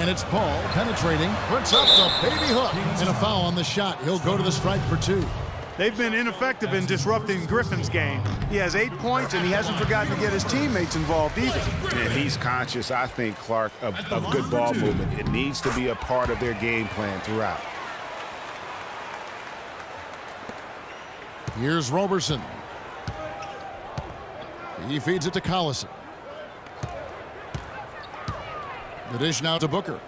And it's Paul penetrating, puts up the baby hook, and a foul on the shot. He'll go to the strike for 2. They've been ineffective in disrupting Griffin's game. He has 8 points, and he hasn't forgotten to get his teammates involved either. And he's conscious, I think, Clark, of good ball movement. It needs to be a part of their game plan throughout. Here's Roberson. He feeds it to Collison. The dish now to Booker.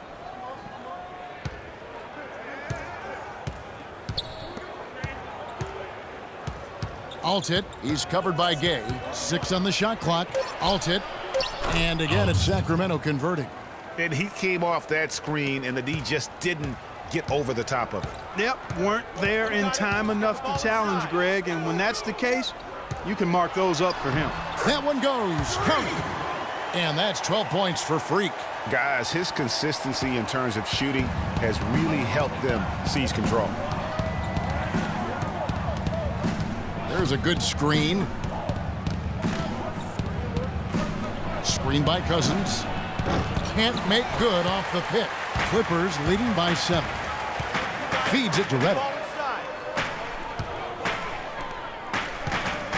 Altit, he's covered by Gay. 6 on the shot clock. Altit, and again it's Sacramento converting. And he came off that screen, and the D just didn't get over the top of it. Yep, weren't there in time enough to challenge Greg, and when that's the case, you can mark those up for him. That one goes. Count. And that's 12 points for Freak. Guys, his consistency in terms of shooting has really helped them seize control. There's a good screen. Screen by Cousins. Can't make good off the pick. Clippers leading by 7. Feeds it to Redick.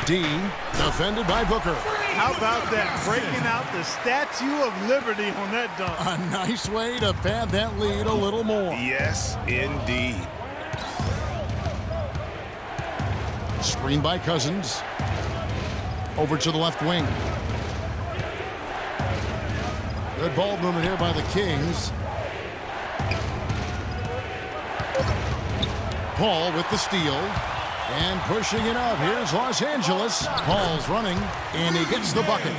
D, defended by Booker. How about that? Breaking out the Statue of Liberty on that dunk. A nice way to pad that lead a little more. Yes, indeed. Screen by Cousins. Over to the left wing. Good ball movement here by the Kings. Paul with the steal. And pushing it up. Here's Los Angeles. Paul's running, and he gets the bucket.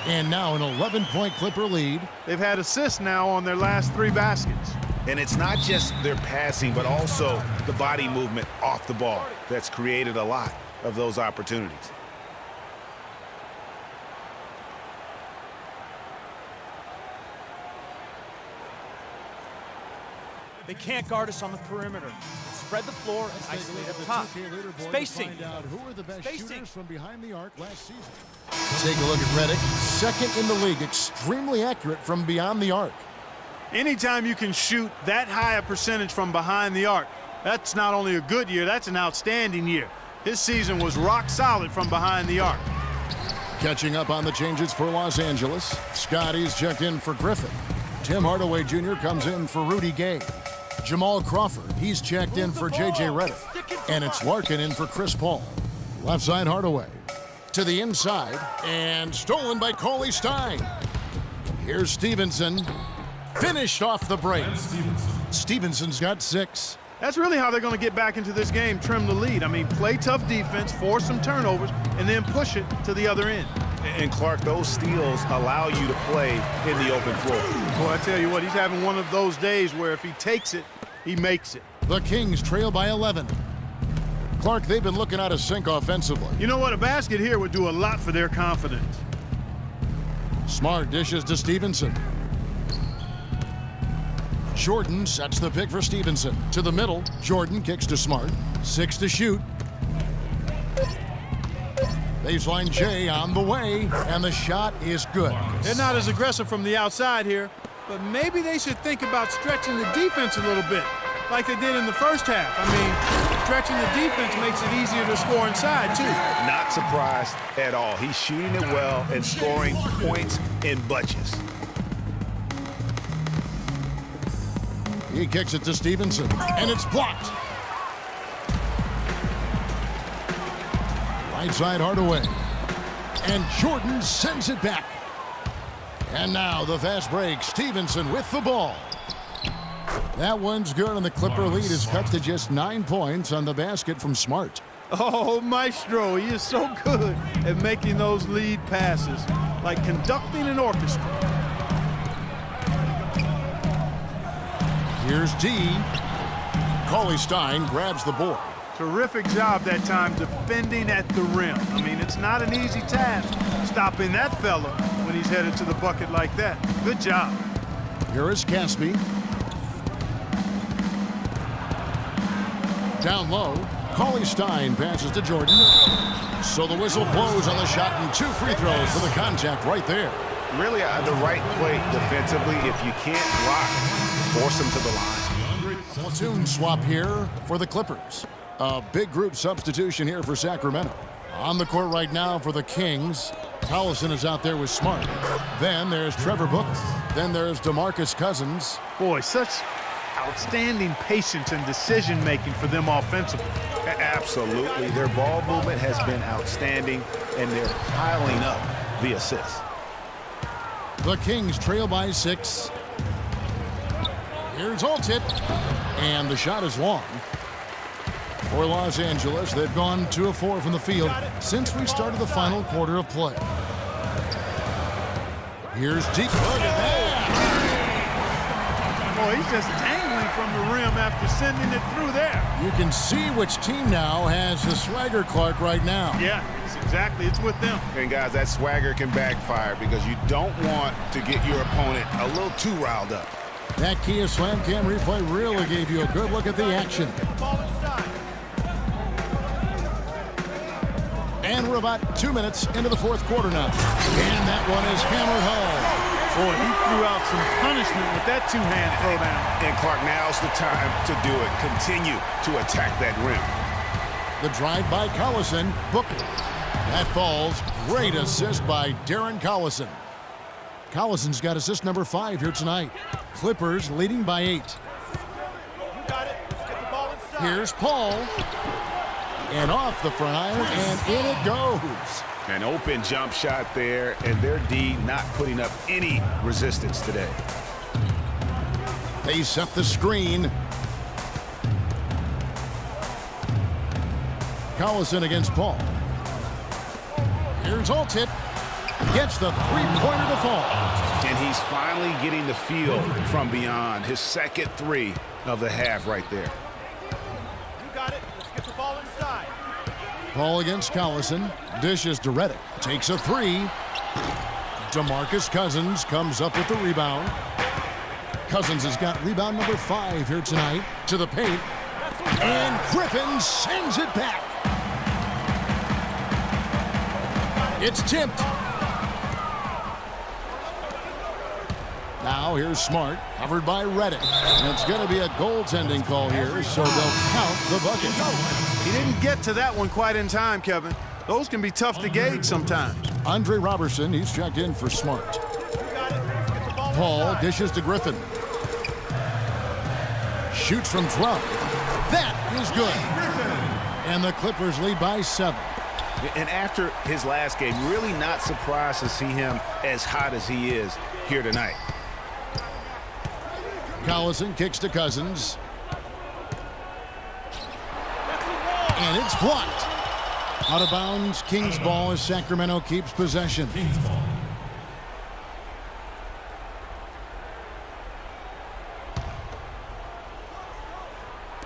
And now an 11-point Clipper lead. They've had assists now on their last 3 baskets. And it's not just their passing, but also the body movement off the ball that's created a lot of those opportunities. They can't guard us on the perimeter. Spread the floor and isolate up top. Spacing. Who are the best Spacing. shooters from behind the arc last season? Take a look at Redick. 2nd in the league. Extremely accurate from beyond the arc. Anytime you can shoot that high a percentage from behind the arc, that's not only a good year, that's an outstanding year. His season was rock solid from behind the arc. Catching up on the changes for Los Angeles. Scotty's checked in for Griffin. Tim Hardaway Jr. comes in for Rudy Gay. Jamal Crawford, he's checked in for J.J. Redick. And it's Larkin in for Chris Paul. Left side Hardaway. To the inside, and stolen by Cauley-Stein. Here's Stevenson. Finished off the break. Stevenson's got 6. That's really how they're going to get back into this game, trim the lead. I mean, play tough defense, force some turnovers, and then push it to the other end. And Clark, those steals allow you to play in the open floor. Boy, I tell you what, he's having one of those days where if he takes it, he makes it. The Kings trail by 11. Clark, they've been looking out of sync offensively. You know what? A basket here would do a lot for their confidence. Smart dishes to Stevenson. Jordan sets the pick for Stevenson. To the middle, Jordan kicks to Smart. 6 to shoot. Baseline J on the way, and the shot is good. They're not as aggressive from the outside here, but maybe they should think about stretching the defense a little bit, like they did in the first half. I mean, stretching the defense makes it easier to score inside, too. Not surprised at all. He's shooting it well and scoring points in bunches. He kicks it to Stevenson, and it's blocked. Right side Hardaway. And Jordan sends it back. And now the fast break. Stevenson with the ball. That one's good, and the Clipper lead is cut to just 9 points on the basket from Smart. Oh, Maestro, he is so good at making those lead passes, like conducting an orchestra. Here's D. Cauley-Stein grabs the board. Terrific job that time defending at the rim. I mean, it's not an easy task stopping that fella when he's headed to the bucket like that. Good job. Here is Caspi. Down low, Cauley-Stein passes to Jordan. So the whistle blows on the shot, and 2 free throws for the contact right there. really the right play defensively. If you can't block, force them to the line. Platoon swap here for the Clippers. A big group substitution here for Sacramento. On the court right now for the Kings, Collison is out there with Smart. Then there's Trevor Booker. Then there's DeMarcus Cousins. Boy, such outstanding patience and decision-making for them offensively. Absolutely. Their ball movement has been outstanding, and they're piling up the assists. The Kings trail by 6. Here's Altit. And the shot is long. For Los Angeles, they've gone 2 of 4 from the field since we started the final quarter of play. Here's deep. Look at that. Boy, he's just dangling from the rim after sending it through there. You can see which team now has the swagger, Clark, right now. Yeah, it's with them. And guys, that swagger can backfire because you don't want to get your opponent a little too riled up. That Kia Slam Cam replay really gave you a good look at the action. And we're about 2 minutes into the fourth quarter now. And that one is hammered home. Boy, he threw out some punishment with that two-hand throwdown. And Clark, now's the time to do it. Continue to attack that rim. The drive by Collison. Booker. That falls. Great assist by Darren Collison. Collison's got assist number 5 here tonight. Clippers leading by 8. You got it. Let's get the ball inside. Here's Paul. And off the front iron, and in it goes. An open jump shot there, and their D not putting up any resistance today. They set the screen. Collison against Paul. Here's Altit. Gets the three-pointer to fall. And he's finally getting the feel from beyond. His second 3 of the half right there. You got it. Let's get the ball inside. Paul against Collison. Dishes to Redick. Takes a 3. DeMarcus Cousins comes up with the rebound. Cousins has got rebound number 5 here tonight. To the paint. And Griffin sends it back. It's tipped. Now here's Smart, covered by Redick. And it's going to be a goaltending call here, so they'll count the bucket. He didn't get to that one quite in time, Kevin. Those can be tough to gauge sometimes. Andre Robertson, he's checked in for Smart. Paul dishes to Griffin. Shoots from 12. That is good. And the Clippers lead by 7. And after his last game, really not surprised to see him as hot as he is here tonight. Collison kicks to Cousins. And it's blocked. Out of bounds, Kings ball as Sacramento keeps possession.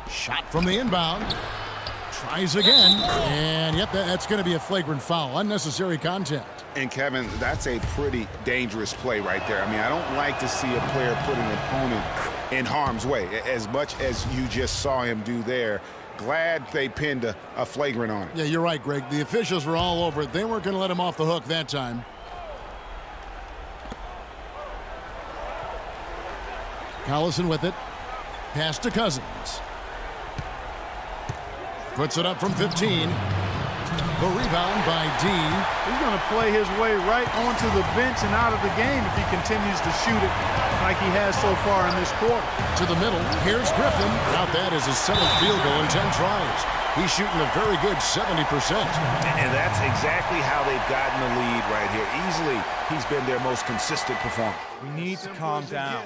Shot from the inbound. Tries again. And yep, that's going to be a flagrant foul. Unnecessary contact. And Kevin, that's a pretty dangerous play right there. I mean, I don't like to see a player put an opponent in harm's way, as much as you just saw him do there. Glad they pinned a flagrant on it. Yeah, you're right, Greg. The officials were all over it. They weren't going to let him off the hook that time. Collison with it. Pass to Cousins. Puts it up from 15. The rebound by D. He's going to play his way right onto the bench and out of the game if he continues to shoot it like he has so far in this quarter. To the middle. Here's Griffin. Now that is his 7th field goal in 10 tries. He's shooting a very good 70%. And that's exactly how they've gotten the lead right here. Easily, he's been their most consistent performer. We need to calm down.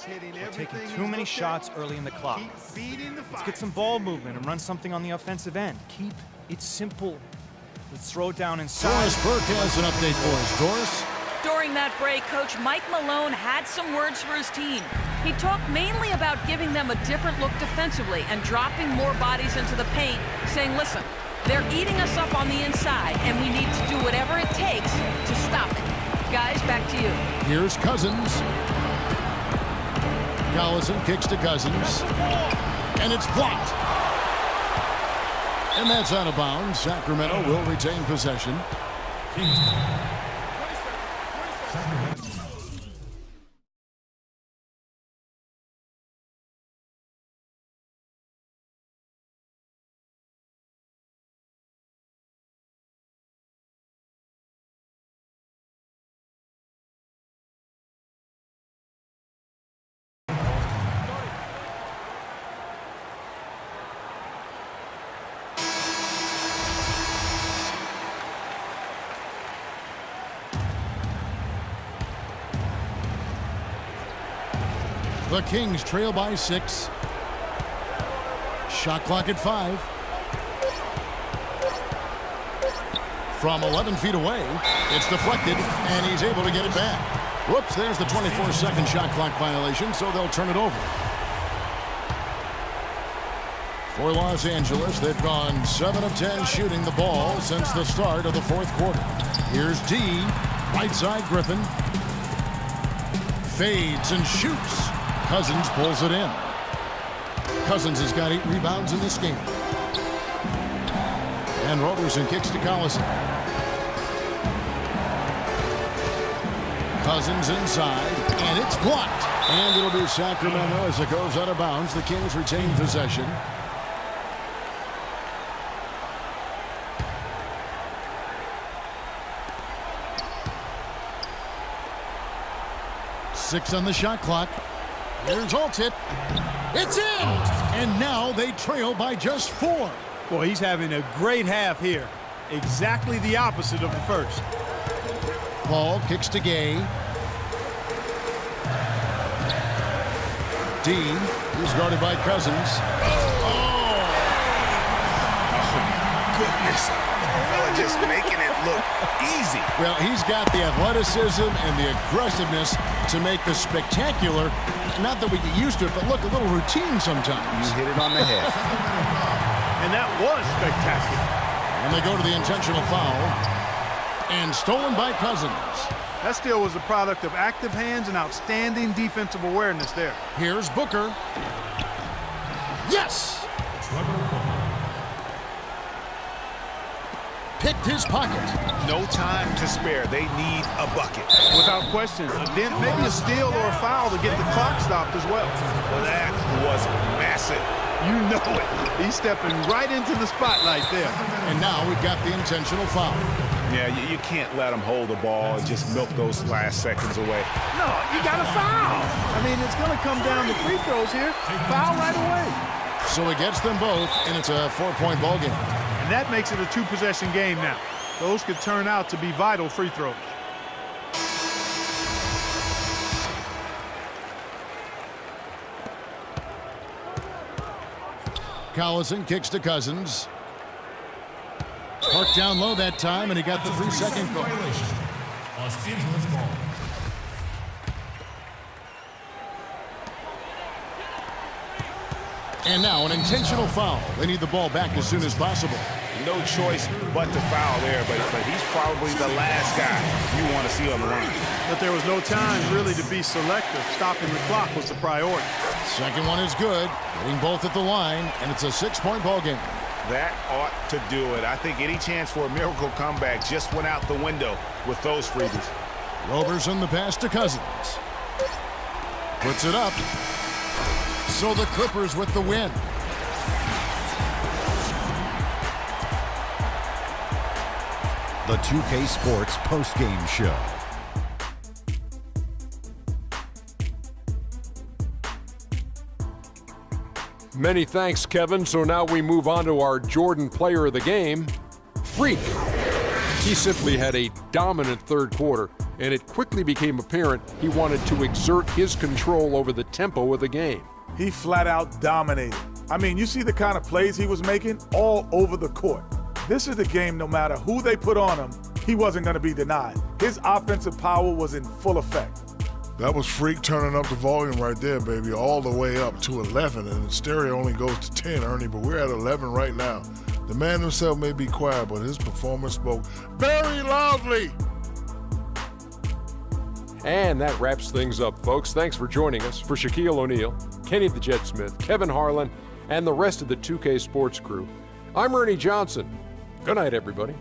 We're taking too many shots early in the clock. Let's get some ball movement and run something on the offensive end. Keep it simple. Let's throw it down inside. Doris Burke has an update for us. Doris? During that break, Coach Mike Malone had some words for his team. He talked mainly about giving them a different look defensively and dropping more bodies into the paint, saying, listen, they're eating us up on the inside, and we need to do whatever it takes to stop it. Guys, back to you. Here's Cousins. Collison kicks to Cousins. And it's blocked. And that's out of bounds. Sacramento will retain possession. The Kings trail by 6. Shot clock at 5. From 11 feet away, it's deflected, and he's able to get it back. Whoops, there's the 24-second shot clock violation, so they'll turn it over. For Los Angeles, they've gone 7 of 10 shooting the ball since the start of the fourth quarter. Here's D, right side Griffin. Fades and shoots. Cousins pulls it in. Cousins has got 8 rebounds in this game. And Roberson kicks to Collison. Cousins inside, and it's blocked. And it'll be Sacramento as it goes out of bounds. The Kings retain possession. Six on the shot clock. Here's Altit. It's in! And now they trail by just 4. Boy, he's having a great half here. Exactly the opposite of the first. Paul kicks to Gay. Dean, who's guarded by Cousins. Oh! Goodness. Fella just making it look easy. Well, he's got the athleticism and the aggressiveness to make the spectacular, not that we get used to it, but look, a little routine sometimes. You hit it on the head. And that was spectacular. And they go to the intentional foul. And stolen by Cousins. That steal was a product of active hands and outstanding defensive awareness there. Here's Booker. Yes! Picked his pocket. No time to spare. They need a bucket. Without question. Then maybe a steal or a foul to get the clock stopped as well. That was massive. You know it. He's stepping right into the spotlight there. And now we've got the intentional foul. Yeah, you can't let them hold the ball and just milk those last seconds away. No, you got to foul. I mean, it's going to come down to free throws here. Foul right away. So he gets them both, and it's a 4-point ball game. And that makes it a 2-possession game now. Those could turn out to be vital free throws. Collison kicks to Cousins. Parked down low that time, and he got the 3-second call. Los Angeles ball. And now an intentional foul. They need the ball back as soon as possible. No choice but to foul there, but he's probably the last guy you want to see on the line. But there was no time really to be selective. Stopping the clock was the priority. Second one is good. Getting both at the line, and it's a 6-point ball game. That ought to do it. I think any chance for a miracle comeback just went out the window with those freebies. Roberson the pass to Cousins. Puts it up. So the Clippers with the win. The 2K Sports postgame show. Many thanks, Kevin. So now we move on to our Jordan player of the game, Freak. He simply had a dominant third quarter, and it quickly became apparent he wanted to exert his control over the tempo of the game. He flat out dominated. I mean, you see the kind of plays he was making all over the court. This is the game, no matter who they put on him, he wasn't going to be denied. His offensive power was in full effect. That was Freak turning up the volume right there, baby, all the way up to 11, and the stereo only goes to 10, Ernie, but we're at 11 right now. The man himself may be quiet, but his performance spoke very loudly. And that wraps things up, folks. Thanks for joining us. For Shaquille O'Neal, Kenny the Jet Smith, Kevin Harlan, and the rest of the 2K Sports crew, I'm Ernie Johnson. Good night, everybody.